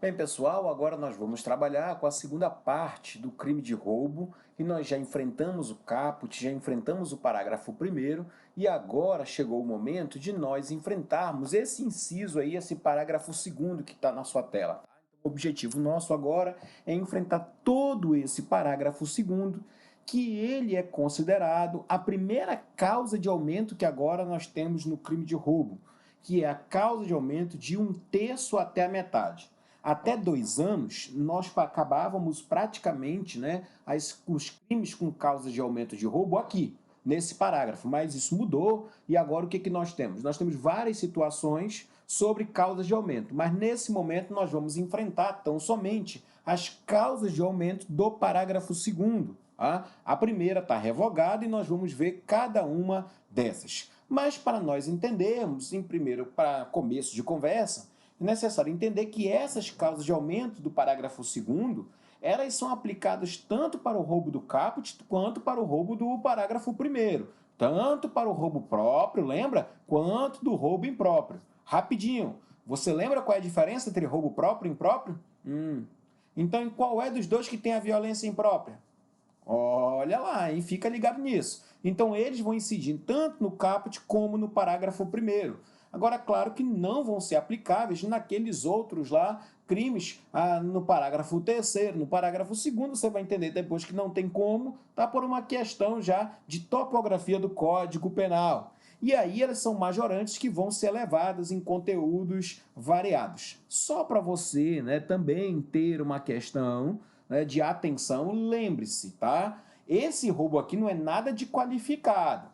Bem, pessoal, agora nós vamos trabalhar com a segunda parte do crime de roubo, e nós já enfrentamos o caput, já enfrentamos o parágrafo primeiro, e agora chegou o momento de nós enfrentarmos esse inciso aí, esse parágrafo segundo que está na sua tela. O objetivo nosso agora é enfrentar todo esse parágrafo segundo, que ele é considerado a primeira causa de aumento que agora nós temos no crime de roubo, que é a causa de aumento de 1/3 até a metade. Até 2 anos, nós acabávamos praticamente, né, os crimes com causa de aumento de roubo aqui, nesse parágrafo, mas isso mudou e agora o que nós temos? Nós temos várias situações sobre causas de aumento, mas nesse momento nós vamos enfrentar tão somente as causas de aumento do parágrafo segundo. Tá? A primeira está revogada e nós vamos ver cada uma dessas. Mas para nós entendermos, em primeiro, para começo de conversa, é necessário entender que essas causas de aumento do parágrafo segundo, elas são aplicadas tanto para o roubo do caput quanto para o roubo do parágrafo primeiro, tanto para o roubo próprio, lembra? Quanto do roubo impróprio. Rapidinho, você lembra qual é a diferença entre roubo próprio e impróprio? Então, qual é dos dois que tem a violência imprópria? Olha lá, hein? Fica ligado nisso. Então, eles vão incidir tanto no caput como no parágrafo primeiro. Agora, claro que não vão ser aplicáveis naqueles outros lá crimes no parágrafo terceiro. No parágrafo segundo, você vai entender depois que não tem como, tá por uma questão já de topografia do Código Penal. E aí elas são majorantes que vão ser levadas em conteúdos variados. Só para você, né, também ter uma questão, né, de atenção, lembre-se, tá? Esse roubo aqui não é nada de qualificado.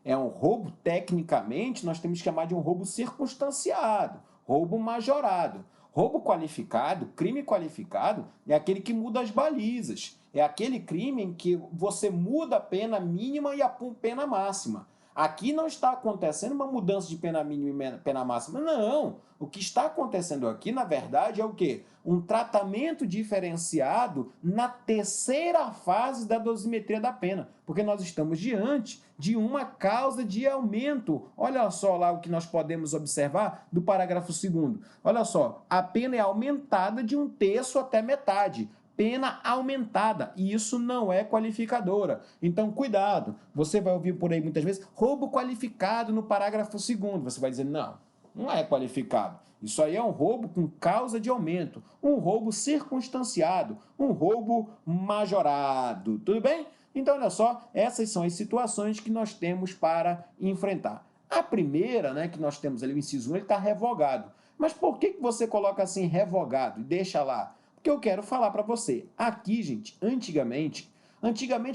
É um roubo, tecnicamente, nós temos que chamar de um roubo circunstanciado, roubo majorado. Roubo qualificado, crime qualificado, é aquele que muda as balizas. É aquele crime em que você muda a pena mínima e a pena máxima. Aqui não está acontecendo uma mudança de pena mínima e pena máxima, não. O que está acontecendo aqui, na verdade, é o quê? Um tratamento diferenciado na terceira fase da dosimetria da pena, porque nós estamos diante de uma causa de aumento. Olha só lá o que nós podemos observar do parágrafo 2º. Olha só, a pena é aumentada de 1/3 até metade. Pena aumentada, e isso não é qualificadora. Então, cuidado, você vai ouvir por aí muitas vezes, roubo qualificado no parágrafo 2º. Você vai dizer, não, não é qualificado. Isso aí é um roubo com causa de aumento, um roubo circunstanciado, um roubo majorado. Tudo bem? Então, olha só, essas são as situações que nós temos para enfrentar. A primeira, né, que nós temos ali, o inciso 1, ele está revogado. Mas por que você coloca assim revogado e deixa lá? Porque eu quero falar para você. Aqui, gente, antigamente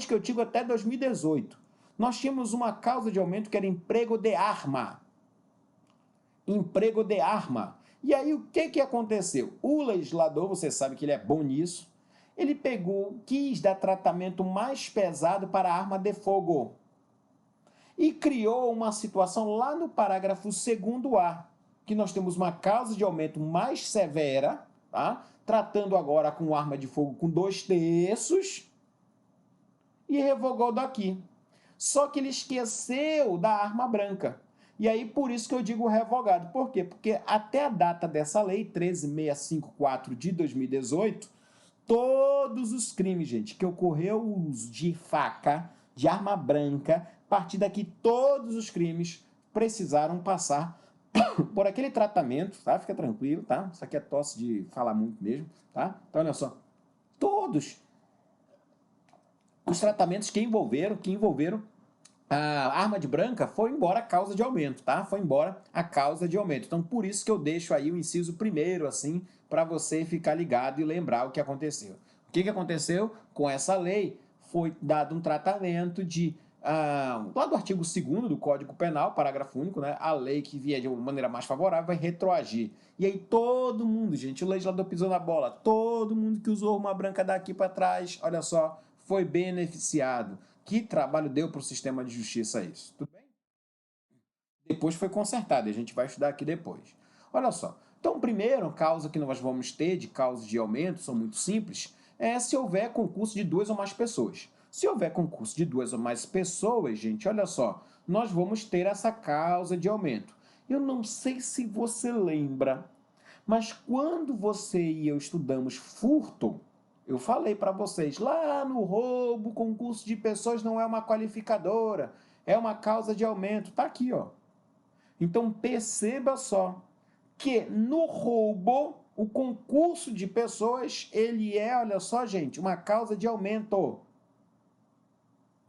que eu digo até 2018, nós tínhamos uma causa de aumento que era emprego de arma. Emprego de arma. E aí, o que aconteceu? O legislador, você sabe que ele é bom nisso, ele quis dar tratamento mais pesado para a arma de fogo. E criou uma situação lá no parágrafo 2º-A, que nós temos uma causa de aumento mais severa, tá? Tratando agora com arma de fogo com 2/3, e revogou daqui. Só que ele esqueceu da arma branca. E aí, por isso que eu digo revogado. Por quê? Porque até a data dessa lei, 13.654 de 2018, todos os crimes, gente, que ocorreu o uso de faca, de arma branca, a partir daqui todos os crimes precisaram passar por aquele tratamento, tá? Fica tranquilo, tá? Isso aqui é tosse de falar muito mesmo, tá? Então, olha só. Todos os tratamentos que envolveram a arma de branca, foi embora a causa de aumento, tá? Foi embora a causa de aumento. Então, por isso que eu deixo aí o inciso primeiro, assim, para você ficar ligado e lembrar o que aconteceu. O que aconteceu? Com essa lei, foi dado um tratamento de lá do artigo 2º do Código Penal, parágrafo único, né, a lei que vier de uma maneira mais favorável vai retroagir. E aí todo mundo, gente, o legislador pisou na bola, todo mundo que usou uma branca daqui para trás, olha só, foi beneficiado. Que trabalho deu para o sistema de justiça isso? Tudo bem? Depois foi consertado, e a gente vai estudar aqui depois. Olha só, então primeiro, causa que nós vamos ter de causa de aumento, são muito simples, é se houver concurso de 2 ou mais pessoas. Se houver concurso de 2 ou mais pessoas, gente, olha só, nós vamos ter essa causa de aumento. Eu não sei se você lembra, Mas quando você e eu estudamos furto, eu falei para vocês, lá no roubo, concurso de pessoas não é uma qualificadora, é uma causa de aumento. Tá aqui, ó. Então perceba só que no roubo, o concurso de pessoas, ele é, olha só, gente, uma causa de aumento.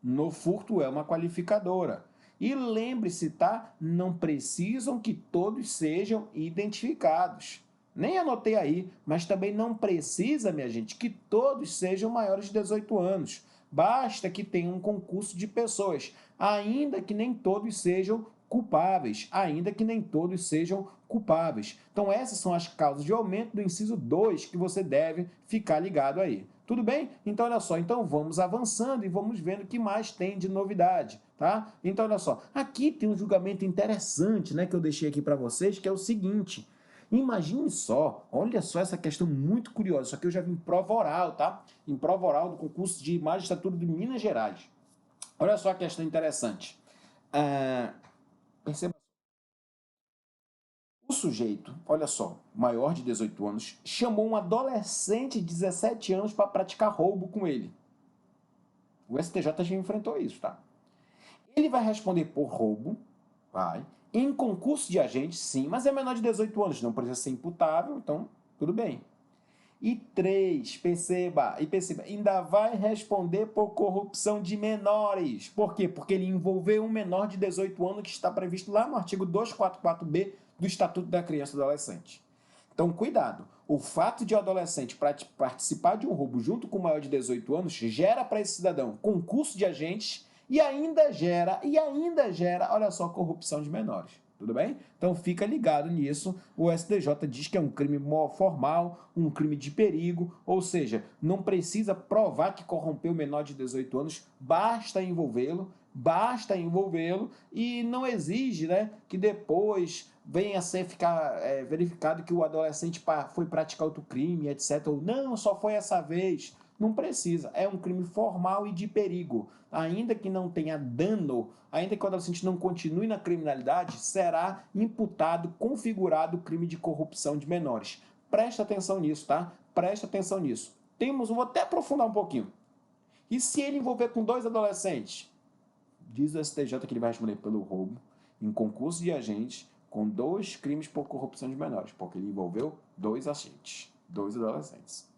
No furto é uma qualificadora. E lembre-se, tá? Não precisam que todos sejam identificados. Nem anotei aí, mas também não precisa, minha gente, que todos sejam maiores de 18 anos. Basta que tenha um concurso de pessoas, ainda que nem todos sejam culpáveis, ainda que nem todos sejam culpáveis. Então essas são as causas de aumento do inciso 2 que você deve ficar ligado aí. Tudo bem? Então, olha só, então vamos avançando e vamos vendo o que mais tem de novidade, tá? Então, olha só, aqui tem um julgamento interessante, né, que eu deixei aqui para vocês, que é o seguinte. Imagine só, olha só essa questão muito curiosa, isso aqui eu já vi em prova oral, tá? Em prova oral do concurso de magistratura de Minas Gerais. Olha só a questão interessante. Perceba. O sujeito, olha só, maior de 18 anos, chamou um adolescente de 17 anos para praticar roubo com ele. O STJ já enfrentou isso, tá? Ele vai responder por roubo, vai. Em concurso de agente, sim, mas é menor de 18 anos, não precisa ser imputável, então tudo bem. E 3, perceba, ainda vai responder por corrupção de menores. Por quê? Porque ele envolveu um menor de 18 anos que está previsto lá no artigo 244b do Estatuto da Criança e do Adolescente. Então, cuidado. O fato de o adolescente participar de um roubo junto com o maior de 18 anos gera para esse cidadão concurso de agentes e ainda gera, olha só, corrupção de menores. Tudo bem? Então fica ligado nisso. O STJ diz que é um crime formal, um crime de perigo, ou seja, não precisa provar que corrompeu o menor de 18 anos, basta envolvê-lo e não exige, né, que depois venha a ser verificado que o adolescente foi praticar outro crime, etc. Ou não, só foi essa vez. Não precisa, é um crime formal e de perigo. Ainda que não tenha dano, ainda que o adolescente não continue na criminalidade, será imputado, configurado crime de corrupção de menores. Presta atenção nisso, tá? Presta atenção nisso. Vou até aprofundar um pouquinho. E se ele envolver com 2 adolescentes? Diz o STJ que ele vai responder pelo roubo em concurso de agentes com 2 crimes por corrupção de menores, porque ele envolveu 2 agentes, 2 adolescentes.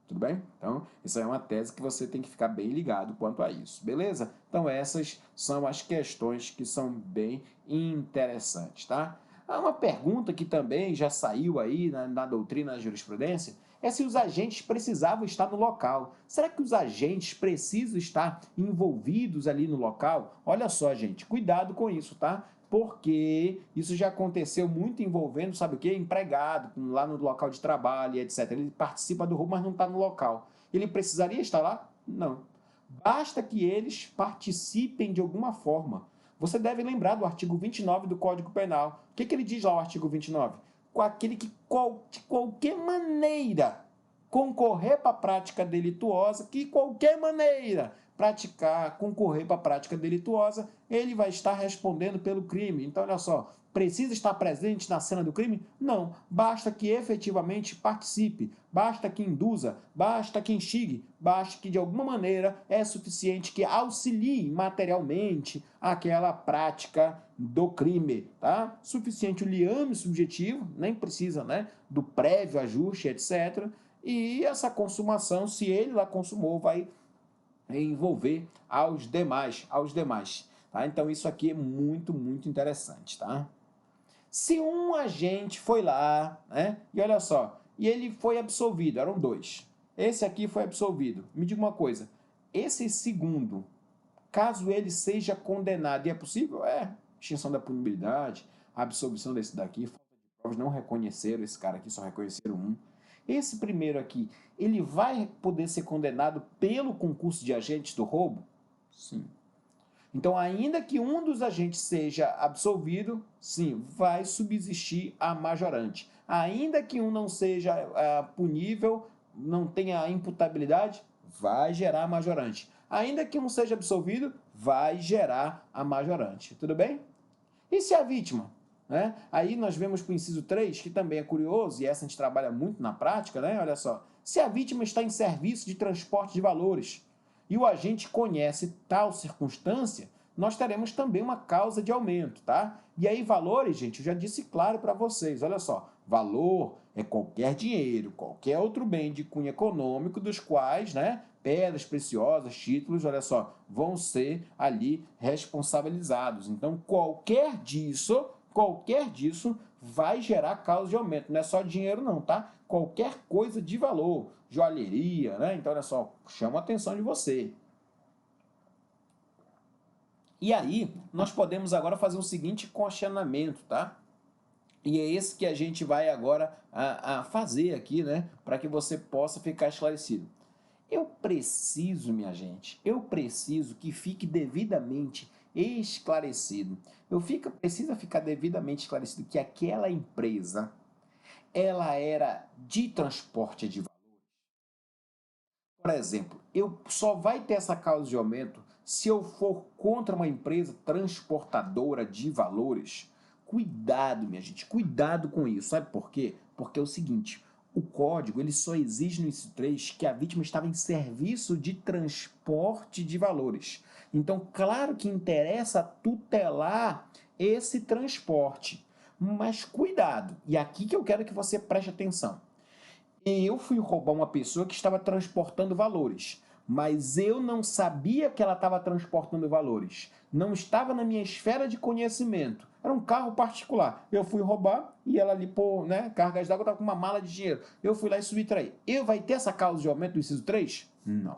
Tudo bem? Então, isso é uma tese que você tem que ficar bem ligado quanto a isso, beleza? Então, essas são as questões que são bem interessantes, tá? Há uma pergunta que também já saiu aí na doutrina da jurisprudência, é se os agentes precisavam estar no local. Será que os agentes precisam estar envolvidos ali no local? Olha só, gente, cuidado com isso, tá? Porque isso já aconteceu muito envolvendo, sabe o quê? Empregado, lá no local de trabalho, etc. Ele participa do roubo, mas não está no local. Ele precisaria estar lá? Não. Basta que eles participem de alguma forma. Você deve lembrar do artigo 29 do Código Penal. O que ele diz lá, o artigo 29? Com aquele que, de qualquer maneira, concorrer para a prática delituosa, que de qualquer maneira concorrer para a prática delituosa, ele vai estar respondendo pelo crime. Então, olha só, precisa estar presente na cena do crime? Não. Basta que efetivamente participe, basta que induza, basta que instigue, basta que de alguma maneira é suficiente que auxilie materialmente aquela prática do crime, tá? Suficiente o liame subjetivo, nem precisa, né, do prévio ajuste, etc. E essa consumação, se ele lá consumou, vai envolver aos demais, tá? Então isso aqui é muito, muito interessante, tá? Se um agente foi lá, né, e olha só, e ele foi absolvido, eram 2. Esse aqui foi absolvido. Me diga uma coisa, esse segundo, caso ele seja condenado, e é possível? Extinção da punibilidade, absolvição desse daqui, falta de provas, não reconheceram esse cara aqui, só reconheceram um. Esse primeiro aqui, ele vai poder ser condenado pelo concurso de agentes do roubo? Sim. Então, ainda que um dos agentes seja absolvido, sim, vai subsistir a majorante. Ainda que um não seja punível, não tenha imputabilidade, vai gerar a majorante. Ainda que um seja absolvido, vai gerar a majorante. Tudo bem? E se a vítima? né? Aí nós vemos para o inciso 3, que também é curioso, e essa a gente trabalha muito na prática, né? Olha só, se a vítima está em serviço de transporte de valores e o agente conhece tal circunstância, nós teremos também uma causa de aumento, tá? E aí valores, gente, eu já disse claro para vocês, olha só, valor é qualquer dinheiro, qualquer outro bem de cunho econômico dos quais, né, pedras preciosas, títulos, olha só, vão ser ali responsabilizados. Então, qualquer disso vai gerar causa de aumento. Não é só dinheiro não, tá? Qualquer coisa de valor, joalheria, né? Então, olha só, chama a atenção de você. E aí, nós podemos agora fazer o seguinte questionamento, tá? E é esse que a gente vai agora a fazer aqui, né? Para que você possa ficar esclarecido. Eu preciso, minha gente, eu preciso que fique devidamente esclarecido. Precisa ficar devidamente esclarecido que aquela empresa, ela era de transporte de valor. Por exemplo, eu só vai ter essa causa de aumento se eu for contra uma empresa transportadora de valores. Cuidado, minha gente, cuidado com isso. Sabe por quê? Porque é o seguinte, o código ele só exige no inciso 3 que a vítima estava em serviço de transporte de valores. Então, claro que interessa tutelar esse transporte. Mas cuidado, e aqui que eu quero que você preste atenção. Eu fui roubar uma pessoa que estava transportando valores, mas eu não sabia que ela estava transportando valores. Não estava na minha esfera de conhecimento. Era um carro particular. Eu fui roubar e ela ali, pô, né, cargas d'água, estava com uma mala de dinheiro. Eu fui lá e subtraí. Eu vai ter essa causa de aumento do inciso 3? Não.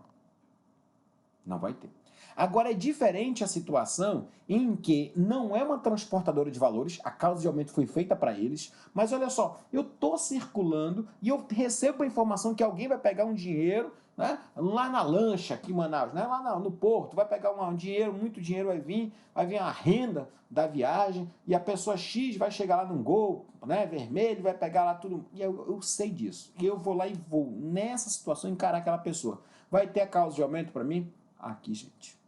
Não vai ter. Agora, é diferente a situação em que não é uma transportadora de valores, a causa de aumento foi feita para eles, mas olha só, eu estou circulando e eu recebo a informação que alguém vai pegar um dinheiro, né, lá na lancha aqui em Manaus, né, lá no porto, vai pegar um dinheiro, muito dinheiro vai vir a renda da viagem e a pessoa X vai chegar lá num Gol, né, vermelho, vai pegar lá tudo, e eu sei disso, e eu vou lá e vou, nessa situação, encarar aquela pessoa. Vai ter a causa de aumento para mim? Aqui, gente.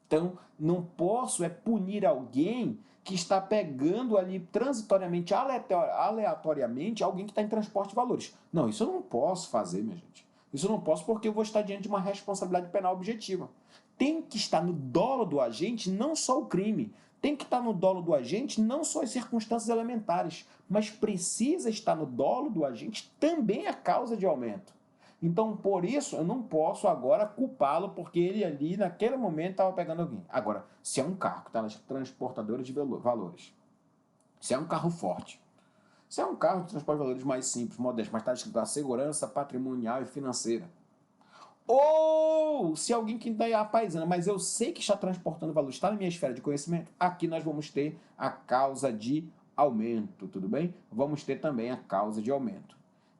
Então, não posso punir alguém que está pegando ali transitoriamente, aleatoriamente, alguém que está em transporte de valores. Não, isso eu não posso fazer, minha gente. Isso eu não posso porque eu vou estar diante de uma responsabilidade penal objetiva. Tem que estar no dolo do agente não só o crime, tem que estar no dolo do agente não só as circunstâncias elementares, mas precisa estar no dolo do agente também a causa de aumento. Então, por isso, eu não posso agora culpá-lo porque ele ali, naquele momento, estava pegando alguém. Agora, se é um carro que está nas transportadoras de valores, se é um carro forte, se é um carro de transporte de valores mais simples, modesto, mas está escrito a segurança patrimonial e financeira, ou se alguém que está aí a paisana, mas eu sei que está transportando valores, está na minha esfera de conhecimento, aqui nós vamos ter a causa de aumento, tudo bem? Vamos ter também a causa de aumento.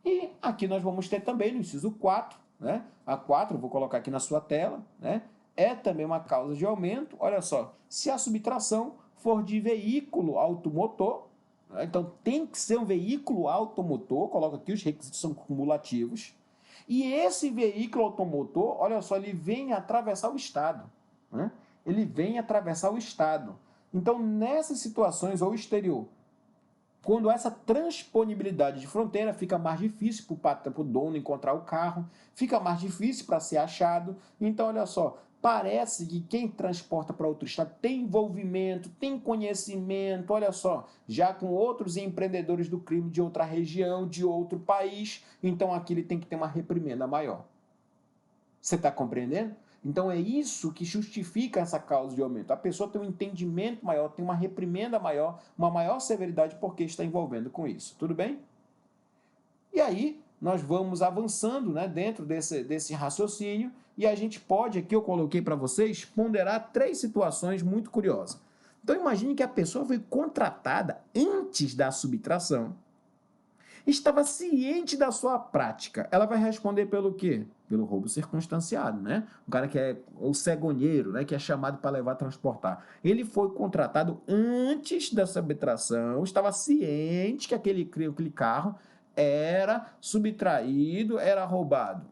E aqui nós vamos ter também no inciso 4, né? A 4, vou colocar aqui na sua tela, né? É também uma causa de aumento. Olha só, se a subtração for de veículo automotor, né? Então tem que ser um veículo automotor, coloca aqui, os requisitos são cumulativos. E esse veículo automotor, olha só, ele vem atravessar o estado, né? Ele vem atravessar o estado. Então, nessas situações, ou exterior, quando essa transponibilidade de fronteira fica mais difícil para o dono encontrar o carro, fica mais difícil para ser achado. Então, olha só, parece que quem transporta para outro estado tem envolvimento, tem conhecimento, olha só, já com outros empreendedores do crime de outra região, de outro país, então aqui ele tem que ter uma reprimenda maior. Você está compreendendo? Então é isso que justifica essa causa de aumento. A pessoa tem um entendimento maior, tem uma reprimenda maior, uma maior severidade porque está envolvendo com isso. Tudo bem? E aí nós vamos avançando, né, dentro desse raciocínio e a gente pode, aqui eu coloquei para vocês, ponderar 3 situações muito curiosas. Então imagine que a pessoa foi contratada antes da subtração, estava ciente da sua prática. Ela vai responder pelo quê? Pelo roubo circunstanciado, né? O cara que é o cegonheiro, né? Que é chamado para levar, transportar. Ele foi contratado antes da subtração, estava ciente que aquele carro era subtraído, era roubado.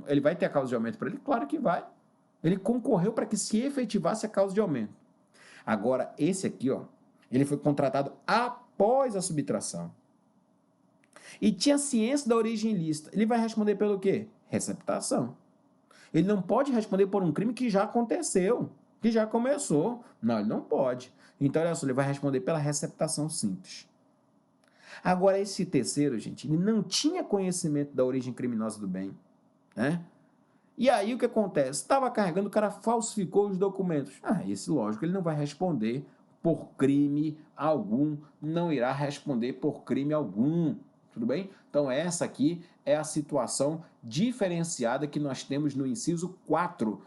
Ele vai ter a causa de aumento para ele? Claro que vai. Ele concorreu para que se efetivasse a causa de aumento. Agora, esse aqui, ó, Ele foi contratado após a subtração. E tinha ciência da origem ilícita. Ele vai responder pelo quê? Receptação. Ele não pode responder por um crime que já aconteceu, que já começou. Não, ele não pode. Então, olha só, ele vai responder pela receptação simples. Agora, esse terceiro, gente, ele não tinha conhecimento da origem criminosa do bem, né? E aí, o que acontece? Estava carregando, o cara falsificou os documentos. Esse, lógico, ele não vai responder por crime algum, não irá responder por crime algum, tudo bem? Então, essa aqui é a situação diferenciada que nós temos no inciso 4,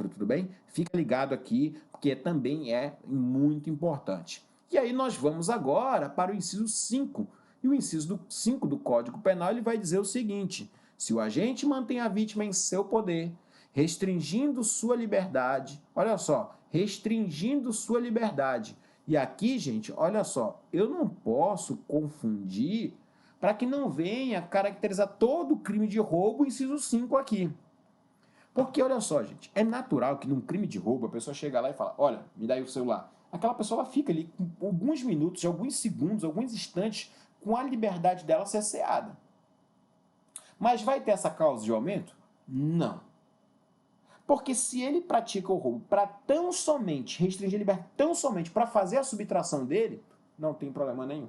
tudo bem? Fica ligado aqui, porque também é muito importante. E aí nós vamos agora para o inciso 5. E o inciso 5 do Código Penal ele vai dizer o seguinte: se o agente mantém a vítima em seu poder, restringindo sua liberdade, olha só, restringindo sua liberdade. E aqui, gente, olha só, eu não posso confundir para que não venha caracterizar todo o crime de roubo, inciso 5 aqui. Porque, olha só, gente, é natural que num crime de roubo a pessoa chega lá e fala, olha, me dá aí o celular. Aquela pessoa ela fica ali com alguns minutos, alguns segundos, alguns instantes com a liberdade dela cerceada. Mas vai ter essa causa de aumento? Não. Porque se ele pratica o roubo para tão somente, restringir a liberdade tão somente para fazer a subtração dele, não tem problema nenhum.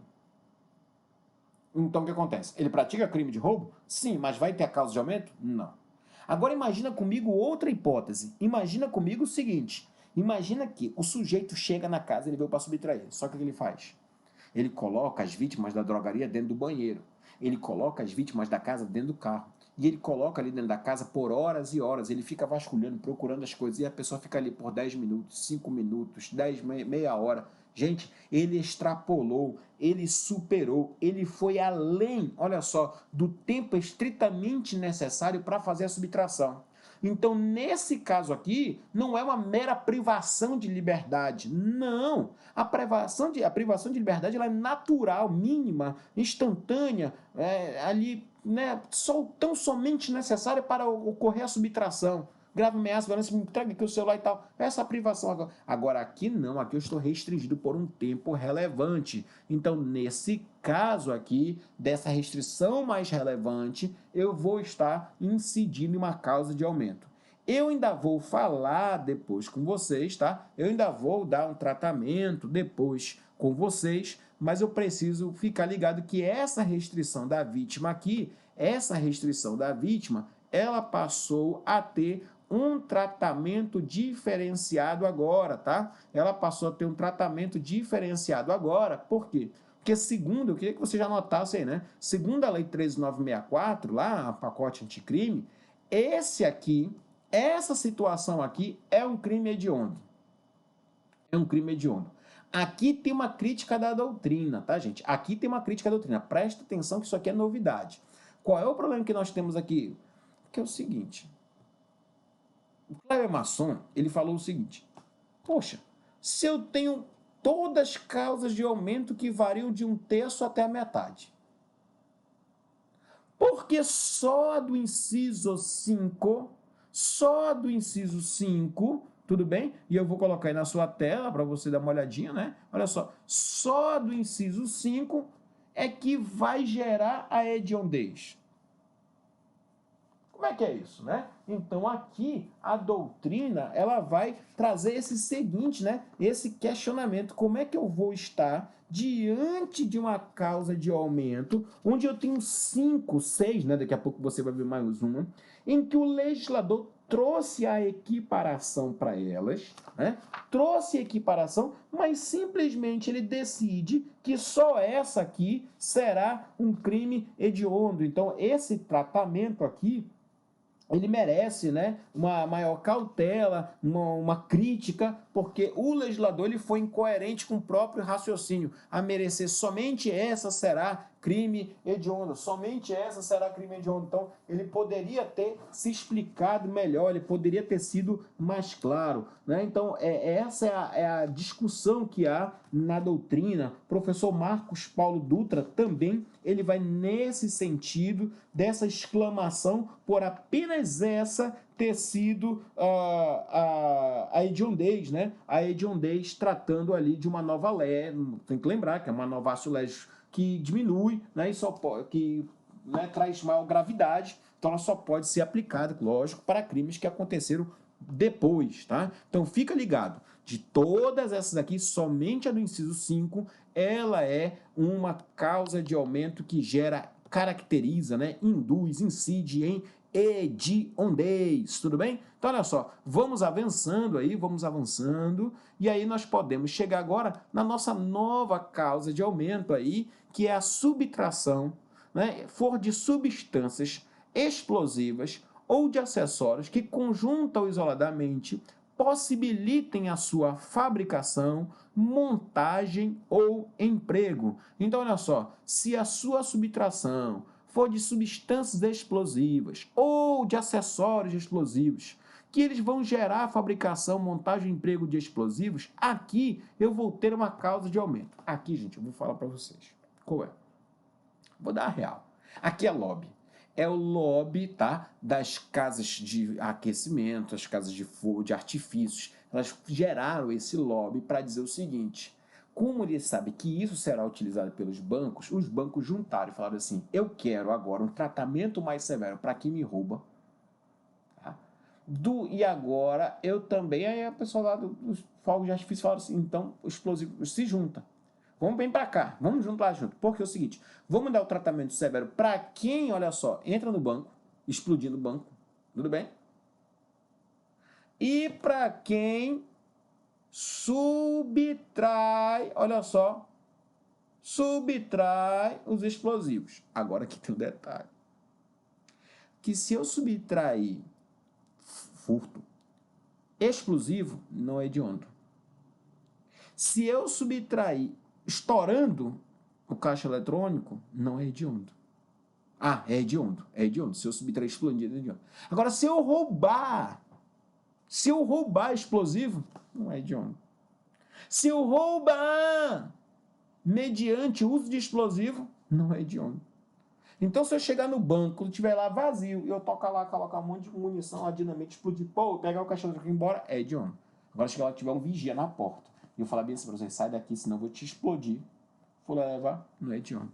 Então o que acontece? Ele pratica crime de roubo? Sim, mas vai ter a causa de aumento? Não. Agora imagina comigo outra hipótese. Imagina comigo o seguinte. Imagina que o sujeito chega na casa, ele veio para subtrair. Só que o que ele faz? Ele coloca as vítimas da drogaria dentro do banheiro. Ele coloca as vítimas da casa dentro do carro. E ele coloca ali dentro da casa por horas e horas. Ele fica vasculhando, procurando as coisas. E a pessoa fica ali por 10 minutos, 5 minutos, 10, meia hora. Gente, ele extrapolou, ele superou, ele foi além, olha só, do tempo estritamente necessário para fazer a subtração. Então, nesse caso aqui, não é uma mera privação de liberdade. Não. A privação de liberdade ela é natural, mínima, instantânea, ali, né, tão somente necessária para ocorrer a subtração. Grave ameaça, violência, me entrega aqui o celular e tal. Essa privação agora. Agora, aqui não, aqui eu estou restringido por um tempo relevante. Então, nesse caso aqui, dessa restrição mais relevante, eu vou estar incidindo em uma causa de aumento. Eu ainda vou falar depois com vocês, tá? Eu ainda vou dar um tratamento depois com vocês, mas eu preciso ficar ligado que essa restrição da vítima aqui, ela passou a ter um tratamento diferenciado agora, tá? Ela passou a ter um tratamento diferenciado agora, por quê? Porque segundo, eu queria que você já anotasse aí, né? Segundo a Lei 13.964, lá, a pacote anticrime, essa situação aqui é um crime hediondo. É um crime hediondo. Aqui tem uma crítica da doutrina, tá, gente? Aqui tem uma crítica da doutrina. Presta atenção que isso aqui é novidade. Qual é o problema que nós temos aqui? Que é o seguinte. O Cléber Masson, ele falou o seguinte, poxa, se eu tenho todas as causas de aumento que variam de 1/3 até a metade, por que só do inciso 5, tudo bem? E eu vou colocar aí na sua tela para você dar uma olhadinha, né? Olha só do inciso 5 é que vai gerar a hediondez. Como é que é isso, né? Então aqui a doutrina ela vai trazer esse seguinte, né? Esse questionamento: como é que eu vou estar diante de uma causa de aumento, onde eu tenho 5, 6, né? Daqui a pouco você vai ver mais uma, em que o legislador trouxe a equiparação para elas, né? Trouxe a equiparação, mas simplesmente ele decide que só essa aqui será um crime hediondo. Então esse tratamento aqui ele merece, né, uma maior cautela, uma crítica, porque o legislador ele foi incoerente com o próprio raciocínio, a merecer somente essa será crime hediondo, somente essa será crime hediondo. Então, ele poderia ter se explicado melhor, ele poderia ter sido mais claro, né? Então, essa é a discussão que há na doutrina. O professor Marcos Paulo Dutra também, ele vai nesse sentido, dessa exclamação por apenas essa ter sido a hediondez, né? A hediondez tratando ali de uma nova lé, tem que lembrar que é uma novatio legis que diminui, né? E só pode, que né, traz maior gravidade, então ela só pode ser aplicada, lógico, para crimes que aconteceram depois, tá? Então fica ligado, de todas essas aqui, somente a do inciso 5, ela é uma causa de aumento que gera, caracteriza, né, induz, incide em hediondez, tudo bem? Então olha só, vamos avançando aí, e aí nós podemos chegar agora na nossa nova causa de aumento aí, que é a subtração, né, for de substâncias explosivas ou de acessórios que conjunta ou isoladamente possibilitem a sua fabricação, montagem ou emprego. Então, olha só, se a sua subtração for de substâncias explosivas ou de acessórios explosivos, que eles vão gerar a fabricação, montagem e emprego de explosivos, aqui eu vou ter uma causa de aumento. Aqui, gente, eu vou falar para vocês. Qual é? Vou dar a real. Aqui é lobby. É o lobby, tá, das casas de aquecimento, as casas de fogo, de artifícios. Elas geraram esse lobby para dizer o seguinte: como eles sabem que isso será utilizado pelos bancos, os bancos juntaram e falaram assim: eu quero agora um tratamento mais severo para quem me rouba. Tá? E agora eu também. Aí a pessoa lá dos fogos de artifício fala assim: então o explosivo se junta. Vamos bem para cá, vamos junto lá junto. Porque é o seguinte, vamos dar o tratamento severo para quem, olha só, entra no banco, explodindo o banco, tudo bem? E para quem subtrai, olha só, subtrai os explosivos. Agora aqui tem um detalhe. Que se eu subtrair furto explosivo, não é hediondo. Se eu subtrair estourando o caixa eletrônico, não é hediondo. Ah, é hediondo. É hediondo. Se eu subtrair explodindo, é hediondo. Agora, se eu roubar explosivo, não é hediondo. Se eu roubar mediante uso de explosivo, não é hediondo. Então, se eu chegar no banco, estiver lá vazio, e eu tocar lá, colocar um monte de munição, a dinamite explodir, pô, pegar o caixa eletrônico e ir embora, é hediondo. Agora, chegar lá e tiver um vigia na porta, e eu falar bem assim pra você, sai daqui, senão eu vou te explodir. For levar, não é hediondo.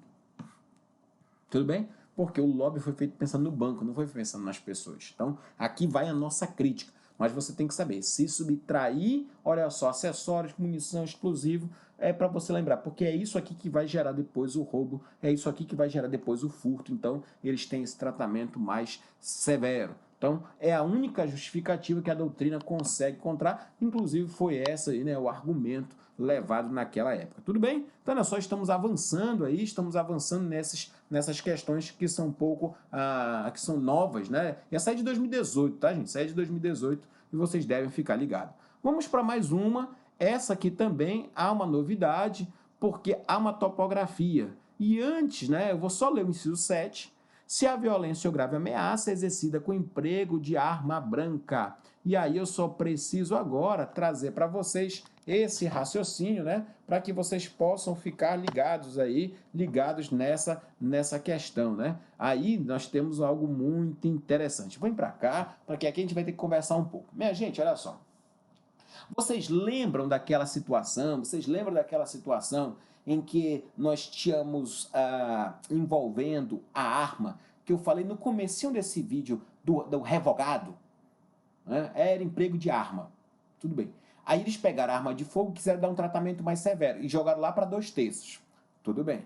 Tudo bem? Porque o lobby foi feito pensando no banco, não foi pensando nas pessoas. Então, aqui vai a nossa crítica. Mas você tem que saber, se subtrair, olha só, acessórios, munição, explosivo, é para você lembrar, porque é isso aqui que vai gerar depois o roubo, é isso aqui que vai gerar depois o furto. Então, eles têm esse tratamento mais severo. Então, é a única justificativa que a doutrina consegue encontrar, inclusive foi essa aí, né, o argumento levado naquela época. Tudo bem? Então, olha só, estamos avançando nessas questões que são um pouco, que são novas, né? E essa é de 2018, tá, gente? Essa é de 2018 e vocês devem ficar ligados. Vamos para mais uma. Essa aqui também há uma novidade, porque há uma topografia. E antes, né, eu vou só ler o inciso 7. Se a violência ou grave ameaça é exercida com emprego de arma branca. E aí eu só preciso agora trazer para vocês esse raciocínio, né, para que vocês possam ficar ligados nessa questão, né? Aí nós temos algo muito interessante. Vem para cá, porque aqui a gente vai ter que conversar um pouco. Minha gente, olha só. Vocês lembram daquela situação? Vocês lembram daquela situação em que nós tínhamos envolvendo a arma, que eu falei no comecinho desse vídeo do revogado? Né? Era emprego de arma. Tudo bem. Aí eles pegaram a arma de fogo e quiseram dar um tratamento mais severo e jogaram lá para 2/3. Tudo bem.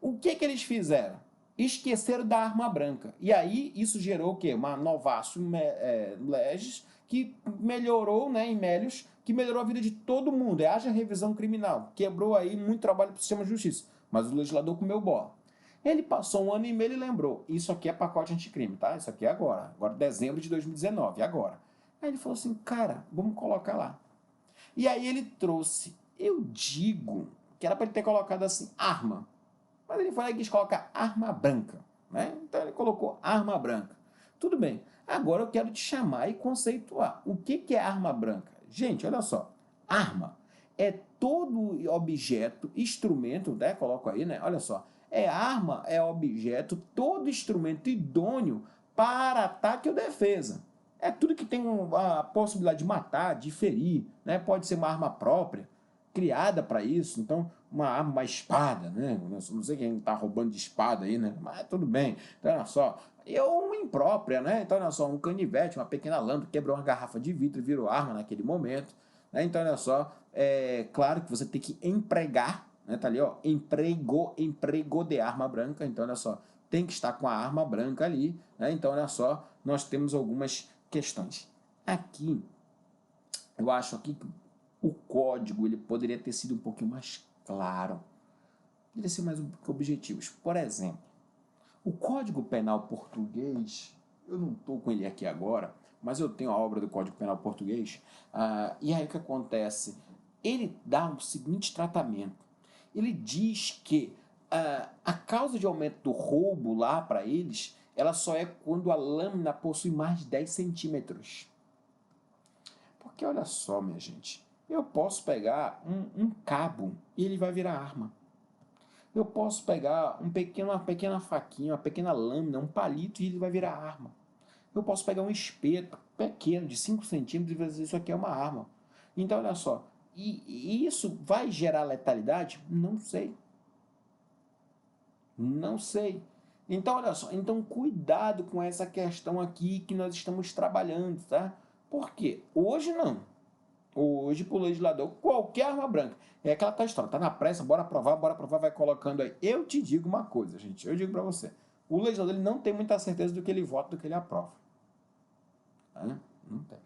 O que eles fizeram? Esqueceram da arma branca. E aí isso gerou o quê? Uma novatio legis que melhorou, né, em Melius, que melhorou a vida de todo mundo. Haja revisão criminal. Quebrou aí muito trabalho para o sistema de justiça. Mas o legislador comeu bola. Ele passou 1 ano e meio e lembrou. Isso aqui é pacote anticrime, tá? Isso aqui é agora. Agora, dezembro de 2019, agora. Aí ele falou assim, cara, vamos colocar lá. E aí ele trouxe, eu digo, que era para ele ter colocado assim, arma. Mas ele foi lá e quis colocar arma branca, né? Então ele colocou arma branca. Tudo bem. Agora eu quero te chamar e conceituar. O que é arma branca? Gente, olha só. Arma é todo objeto, instrumento, né? Coloco aí, né? Olha só. Arma é objeto, todo instrumento idôneo para ataque ou defesa. É tudo que tem a possibilidade de matar, de ferir, né? Pode ser uma arma própria, criada para isso. Então, uma arma, uma espada, né? Não sei quem está roubando de espada aí, né? Mas tudo bem. Então, olha só. E uma imprópria, né? Então, olha só, um canivete, uma pequena lâmina, quebrou uma garrafa de vidro e virou arma naquele momento. Né? Então, olha só, é claro que você tem que empregar, né? Tá ali, ó, empregou de arma branca. Então, olha só, tem que estar com a arma branca ali, né? Então, olha só, nós temos algumas questões. Aqui, eu acho aqui que o código ele poderia ter sido um pouquinho mais claro, poderia ser mais objetivos. Por exemplo, o Código Penal português, eu não estou com ele aqui agora, mas eu tenho a obra do Código Penal português, e aí o que acontece? Ele dá o seguinte tratamento. Ele diz que a causa de aumento do roubo lá para eles, ela só é quando a lâmina possui mais de 10 centímetros. Porque olha só, minha gente, eu posso pegar um cabo e ele vai virar arma. Eu posso pegar uma pequena faquinha, uma pequena lâmina, um palito e ele vai virar arma. Eu posso pegar um espeto pequeno, de 5 centímetros, e dizer isso aqui é uma arma. Então, olha só, e isso vai gerar letalidade? Não sei. Não sei. Então, olha só, então cuidado com essa questão aqui que nós estamos trabalhando, tá? Por quê? Hoje não. Hoje, para o legislador, qualquer arma branca. É aquela tal história, tá na pressa, bora aprovar, vai colocando aí. Eu te digo uma coisa, gente, eu digo para você. O legislador ele não tem muita certeza do que ele vota, do que ele aprova. Tá? Não tem.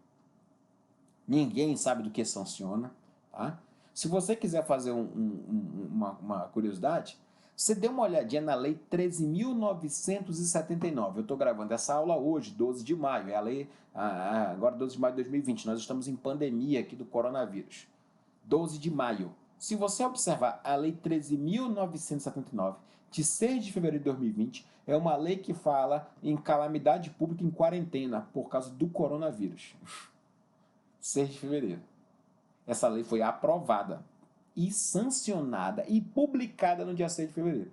Ninguém sabe do que sanciona, tá? Se você quiser fazer uma curiosidade, você dê uma olhadinha na Lei 13.979. Eu estou gravando essa aula hoje, 12 de maio. É a lei, agora 12 de maio de 2020. Nós estamos em pandemia aqui do coronavírus. 12 de maio. Se você observar a Lei 13.979, de 6 de fevereiro de 2020, é uma lei que fala em calamidade pública em quarentena por causa do coronavírus. 6 de fevereiro. Essa lei foi aprovada e sancionada e publicada no dia 6 de fevereiro.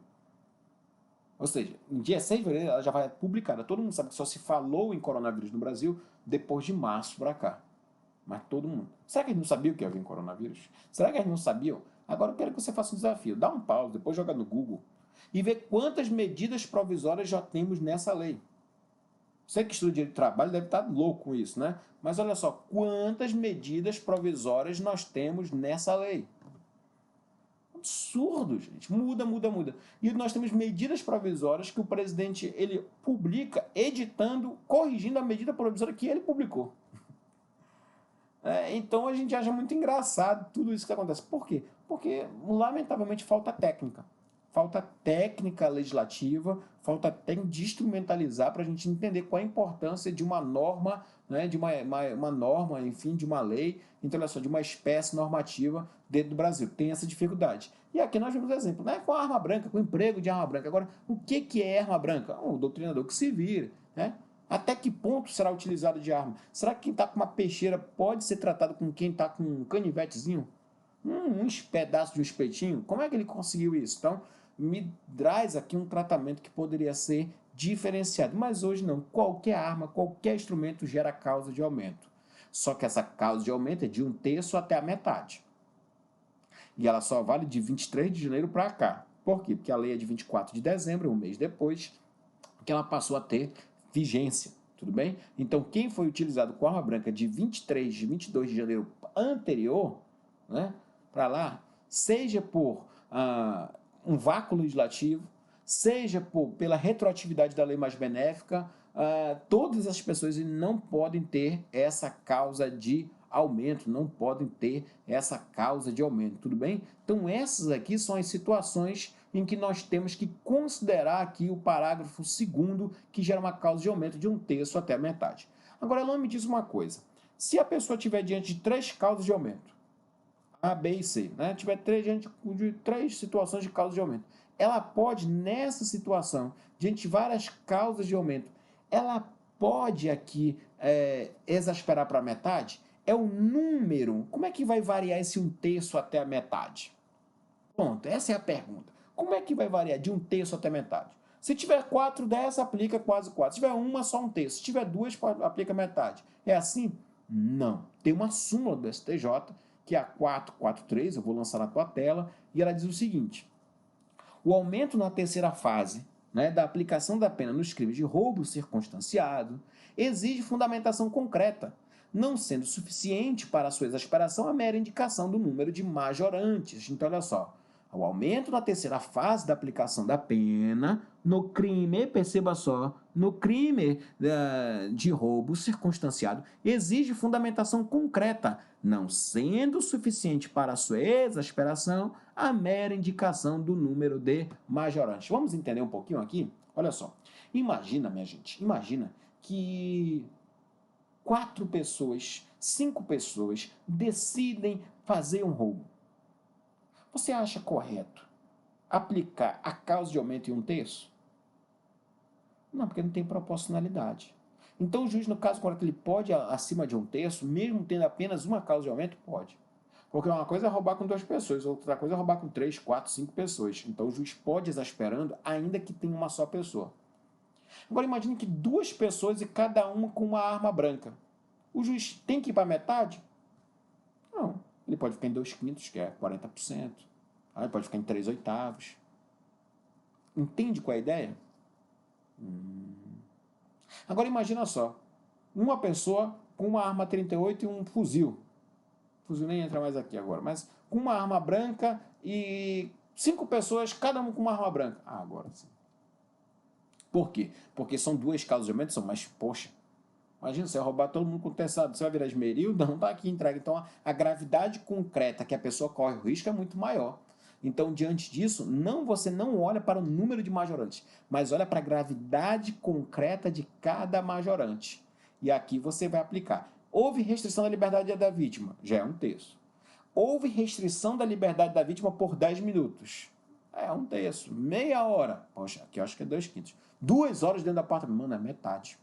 Ou seja, no dia 6 de fevereiro ela já vai publicada. Todo mundo sabe que só se falou em coronavírus no Brasil depois de março para cá. Mas todo mundo. Será que eles não sabiam que havia coronavírus? Será que eles não sabiam? Agora eu quero que você faça um desafio. Dá um pause, depois joga no Google e vê quantas medidas provisórias já temos nessa lei. Você que estuda direito de trabalho deve estar louco com isso, né? Mas olha só, quantas medidas provisórias nós temos nessa lei? Absurdo, gente. Muda. E nós temos medidas provisórias que o presidente ele publica editando, corrigindo a medida provisória que ele publicou. Então a gente acha muito engraçado tudo isso que acontece. Por quê? Porque, lamentavelmente, falta técnica. Falta técnica legislativa, falta técnica de instrumentalizar para a gente entender qual a importância de uma norma, né, de uma norma, enfim, de uma lei, então, olha só, de uma espécie normativa dentro do Brasil. Tem essa dificuldade. E aqui nós vemos exemplo, né, com a arma branca, com o emprego de arma branca. Agora, o que é arma branca? O doutrinador que se vira, né? Até que ponto será utilizado de arma? Será que quem está com uma peixeira pode ser tratado com quem está com um canivetezinho? Um pedaço de um espetinho? Como é que ele conseguiu isso? Então, me traz aqui um tratamento que poderia ser diferenciado. Mas hoje não. Qualquer arma, qualquer instrumento gera causa de aumento. Só que essa causa de aumento é de 1/3 até a metade. E ela só vale de 23 de janeiro para cá. Por quê? Porque a lei é de 24 de dezembro, um mês depois, que ela passou a ter vigência, tudo bem? Então, quem foi utilizado com arma branca de 22 de janeiro anterior, né, para lá, seja por um vácuo legislativo, seja pela retroatividade da lei mais benéfica, todas as pessoas não podem ter essa causa de aumento, não podem ter essa causa de aumento, tudo bem? Então essas aqui são as situações em que nós temos que considerar aqui o parágrafo 2º, que gera uma causa de aumento de 1/3 até a metade. Agora, ela me diz uma coisa, se a pessoa estiver diante de 3 causas de aumento, A, B e C, né? Tiver diante de 3 situações de causa de aumento, ela pode, nessa situação, diante de várias causas de aumento, ela pode aqui exasperar para a metade? É o número. Como é que vai variar esse 1/3 até a metade? Pronto, essa é a pergunta. Como é que vai variar de 1/3 até a metade? Se tiver 4 dessa, aplica quase 4. Se tiver uma, só um terço. Se tiver duas, aplica metade. É assim? Não. Tem uma súmula do STJ, que é a 443, eu vou lançar na tua tela, e ela diz o seguinte: o aumento na terceira fase, né, da aplicação da pena nos crimes de roubo circunstanciado exige fundamentação concreta, não sendo suficiente para sua exasperação a mera indicação do número de majorantes. Então, olha só, o aumento na terceira fase da aplicação da pena no crime, perceba só, no crime de roubo circunstanciado exige fundamentação concreta, não sendo suficiente para sua exasperação a mera indicação do número de majorantes. Vamos entender um pouquinho aqui? Olha só, imagina, minha gente, imagina que 4 pessoas, 5 pessoas decidem fazer um roubo. Você acha correto aplicar a causa de aumento em um terço? Não, porque não tem proporcionalidade. Então o juiz, no caso concreto, ele pode acima de um terço, mesmo tendo apenas uma causa de aumento? Pode. Porque uma coisa é roubar com 2 pessoas, outra coisa é roubar com 3, 4, 5 pessoas. Então o juiz pode exasperando, ainda que tenha uma só pessoa. Agora imagine que 2 pessoas e cada uma com uma arma branca. O juiz tem que ir para metade? Não. Ele pode ficar em 2/5, que é 40%. Aí ele pode ficar em 3/8. Entende qual é a ideia? Agora imagina só, uma pessoa com uma arma 38 e um fuzil. O fuzil nem entra mais aqui agora, mas com uma arma branca e 5 pessoas, cada uma com uma arma branca. Ah, agora sim. Por quê? Porque são 2 causas de aumento, mas, poxa, imagina, você vai roubar todo mundo com testado, você vai virar esmeril? Não, tá aqui entregue. Então, a gravidade concreta que a pessoa corre o risco é muito maior. Então, diante disso, você não olha para o número de majorantes, mas olha para a gravidade concreta de cada majorante. E aqui você vai aplicar. Houve restrição da liberdade da vítima? Já é um terço. Houve restrição da liberdade da vítima por 10 minutos? É um terço. Meia hora? Poxa, aqui eu acho que é 2/5. 2 horas dentro do apartamento? Mano, é metade.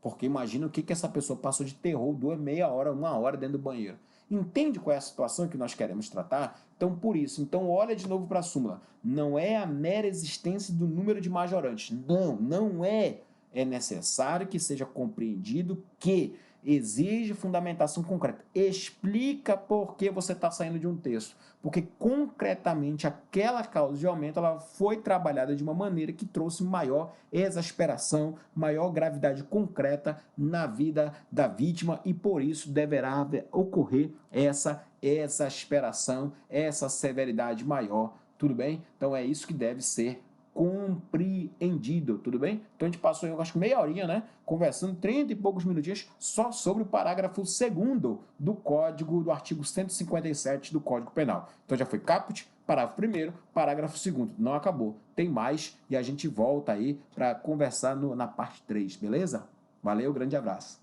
Porque imagina o que essa pessoa passou de terror, meia hora, 1 hora dentro do banheiro. Entende qual é a situação que nós queremos tratar? Então, por isso, olha de novo para a súmula. Não é a mera existência do número de majorantes. Não é. É necessário que seja compreendido que exige fundamentação concreta. Explica por que você está saindo de um terço. Porque, concretamente, aquela causa de aumento ela foi trabalhada de uma maneira que trouxe maior exasperação, maior gravidade concreta na vida da vítima e, por isso, deverá ocorrer essa exasperação, essa severidade maior. Tudo bem? Então, é isso que deve ser compreendido, tudo bem? Então a gente passou, eu acho que meia horinha, né? Conversando 30 e poucos minutinhos só sobre o parágrafo 2º do Código, do artigo 157 do Código Penal. Então já foi caput, parágrafo 1º, parágrafo 2º. Não acabou, tem mais e a gente volta aí para conversar na parte 3, beleza? Valeu, grande abraço.